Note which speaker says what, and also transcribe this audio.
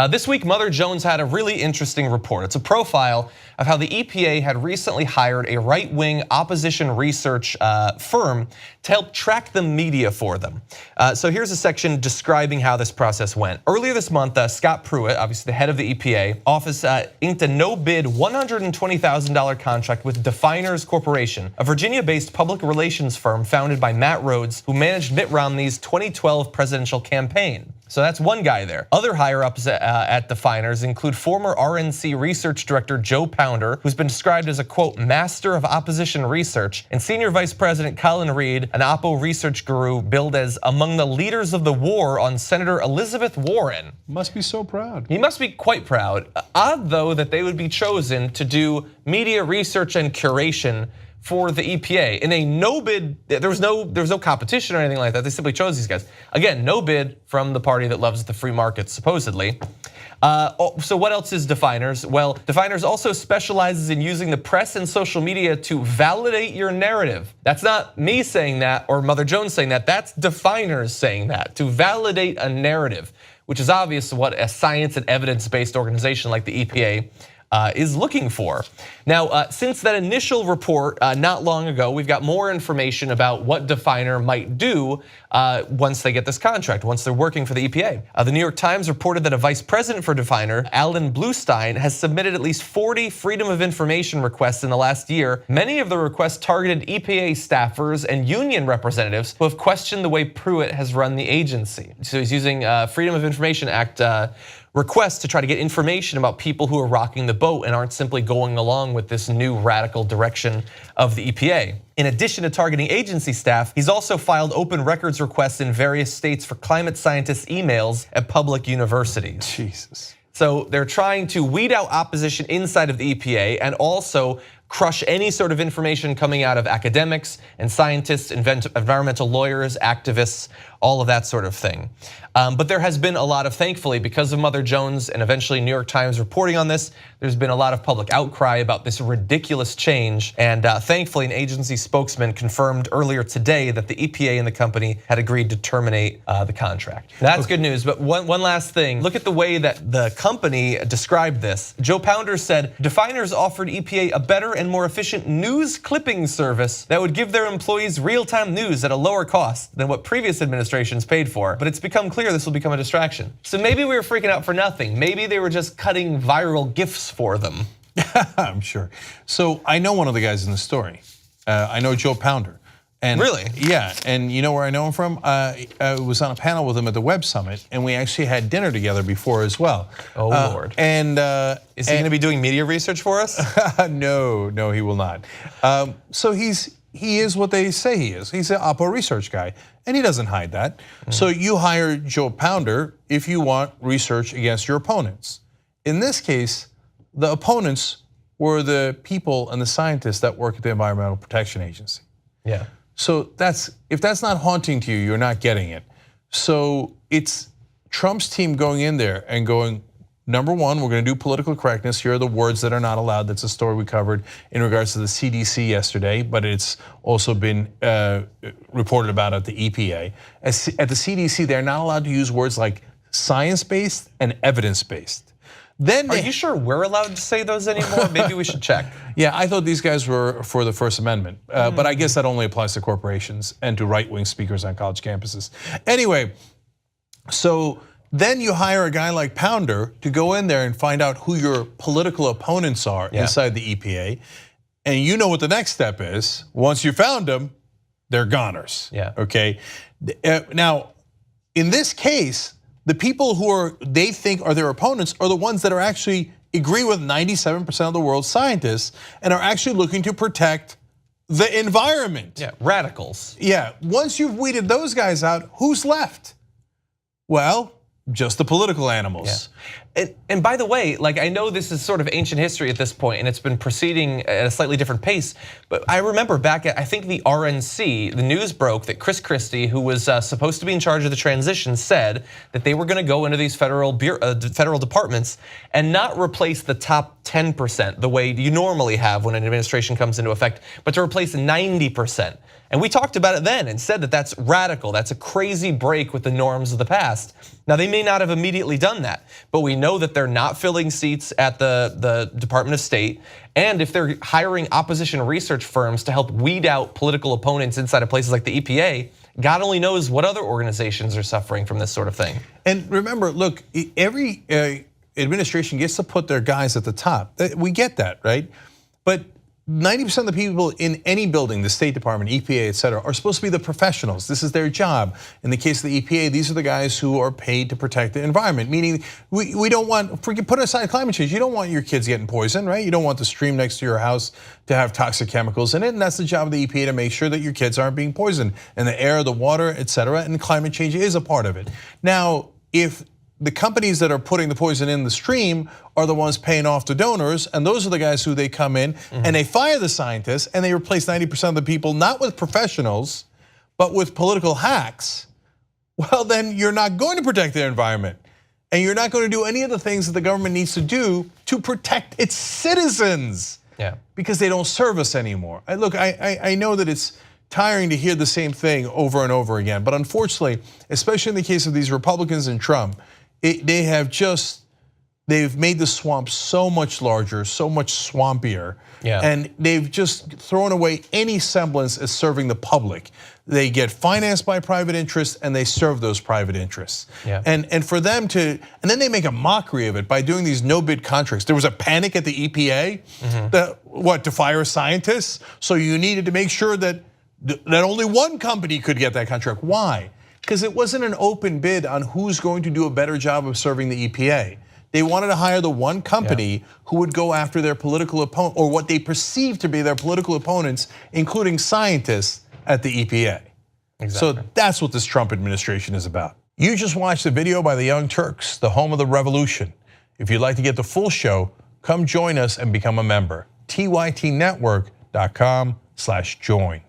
Speaker 1: This week, Mother Jones had a really interesting report. It's a profile of how the EPA had recently hired a right-wing opposition research firm to help track the media for them. So here's a section describing how this process went. Earlier this month, Scott Pruitt, obviously the head of the EPA office, inked a no-bid $120,000 contract with Definers Corporation, a Virginia-based public relations firm founded by Matt Rhodes, who managed Mitt Romney's 2012 presidential campaign. So that's one guy there. Other higher-ups at Definers include former RNC research director Joe Pounder, who's been described as a, quote, master of opposition research, and senior vice president Colin Reed, an Oppo research guru billed as among the leaders of the war on Senator Elizabeth Warren.
Speaker 2: Must be so proud.
Speaker 1: He must be quite proud. Odd, though, that they would be chosen to do media research and curation for the EPA in a no bid. There was no competition or anything like that. They simply chose these guys. Again, no bid from the party that loves the free market, supposedly. So what else is Definers? Well, Definers also specializes in using the press and social media to validate your narrative. That's not me saying that or Mother Jones saying that. That's Definers saying that, to validate a narrative, which is obvious what a science and evidence-based organization like the EPA is looking for. Now, since that initial report not long ago, we've got more information about what Definer might do once they get this contract, once they're working for the EPA. The New York Times reported that a vice president for Definer, Alan Bluestein, has submitted at least 40 Freedom of Information requests in the last year. Many of the requests targeted EPA staffers and union representatives who have questioned the way Pruitt has run the agency. So he's using Freedom of Information Act requests to try to get information about people who are rocking the boat and aren't simply going along with this new radical direction of the EPA. In addition to targeting agency staff, he's also filed open records requests in various states for climate scientists' emails at public universities.
Speaker 2: Jesus.
Speaker 1: So they're trying to weed out opposition inside of the EPA and also crush any sort of information coming out of academics and scientists, environmental lawyers, activists, all of that sort of thing. But there has been a lot of, thankfully, because of Mother Jones and eventually New York Times reporting on this, there's been a lot of public outcry about this ridiculous change. And thankfully, an agency spokesman confirmed earlier today that the EPA and the company had agreed to terminate the contract. That's good news, but one last thing. Look at the way that the company described this. Joe Pounder said, Definers offered EPA a better and more efficient news clipping service that would give their employees real-time news at a lower cost than what previous administrations paid for. But it's become clear this will become a distraction. So maybe we were freaking out for nothing. Maybe they were just cutting viral GIFs for them.
Speaker 2: I'm sure. So I know one of the guys in the story. I know Joe Pounder. And
Speaker 1: really?
Speaker 2: Yeah, and you know where I know him from? I was on a panel with him at the Web Summit, and we actually had dinner together before as well.
Speaker 1: Oh Lord.
Speaker 2: And
Speaker 1: is he going to be doing media research for us?
Speaker 2: No, he will not. So he is what they say he is. He's an Oppo research guy, and he doesn't hide that. So you hire Joe Pounder if you want research against your opponents. In this case, the opponents were the people and the scientists that work at the Environmental Protection Agency.
Speaker 1: Yeah.
Speaker 2: So if that's not haunting to you, you're not getting it. So it's Trump's team going in there and going, number one, we're going to do political correctness. Here are the words that are not allowed. That's a story we covered in regards to the CDC yesterday, but it's also been reported about at the EPA. At the CDC, they're not allowed to use words like science-based and evidence-based. Then
Speaker 1: are you sure we're allowed to say those anymore? Maybe we should check.
Speaker 2: Yeah, I thought these guys were for the First Amendment, but I guess that only applies to corporations and to right-wing speakers on college campuses. Anyway, so then you hire a guy like Pounder to go in there and find out who your political opponents are inside the EPA, and you know what the next step is. Once you found them, they're goners.
Speaker 1: Yeah.
Speaker 2: Okay. Now, in this case, the people who they think are their opponents are the ones that are actually agree with 97% of the world's scientists and are actually looking to protect the environment.
Speaker 1: Yeah, radicals.
Speaker 2: Yeah, once you've weeded those guys out, who's left? Well, just the political animals.
Speaker 1: Yeah. And by the way, like I know this is sort of ancient history at this point and it's been proceeding at a slightly different pace, but I remember back at, I think the RNC, the news broke that Chris Christie, who was supposed to be in charge of the transition, said that they were gonna go into these federal departments and not replace the top 10% the way you normally have when an administration comes into effect, but to replace 90%. And we talked about it then and said that that's radical, that's a crazy break with the norms of the past. Now they may not have immediately done that, but we know know that they're not filling seats at the Department of State, and if they're hiring opposition research firms to help weed out political opponents inside of places like the EPA, God only knows what other organizations are suffering from this sort of thing.
Speaker 2: And remember, look, every administration gets to put their guys at the top. We get that, right? But 90% of the people in any building, the State Department, EPA, et cetera, are supposed to be the professionals. This is their job. In the case of the EPA, these are the guys who are paid to protect the environment, meaning we don't want, put aside climate change, you don't want your kids getting poisoned, right? You don't want the stream next to your house to have toxic chemicals in it, and that's the job of the EPA, to make sure that your kids aren't being poisoned, and the air, the water, et cetera, and climate change is a part of it. Now, if the companies that are putting the poison in the stream are the ones paying off the donors, and those are the guys who they come in and they fire the scientists and they replace 90% of the people, not with professionals, but with political hacks, well, then you're not going to protect their environment. And you're not going to do any of the things that the government needs to do to protect its citizens. Because they don't serve us anymore. Look, I know that it's tiring to hear the same thing over and over again, but unfortunately, especially in the case of these Republicans and Trump, they've made the swamp so much larger, so much swampier, and they've just thrown away any semblance of serving the public. They get financed by private interests and they serve those private interests. And for them to, and then they make a mockery of it by doing these no-bid contracts. There was a panic at the EPA, to fire scientists? So you needed to make sure that only one company could get that contract. Why? Because it wasn't an open bid on who's going to do a better job of serving the EPA. They wanted to hire the one company who would go after their political opponent, or what they perceived to be their political opponents, including scientists at the EPA. So that's what this Trump administration is about. You just watched a video by the Young Turks, the home of the revolution. If you'd like to get the full show, come join us and become a member. tytnetwork.com/join.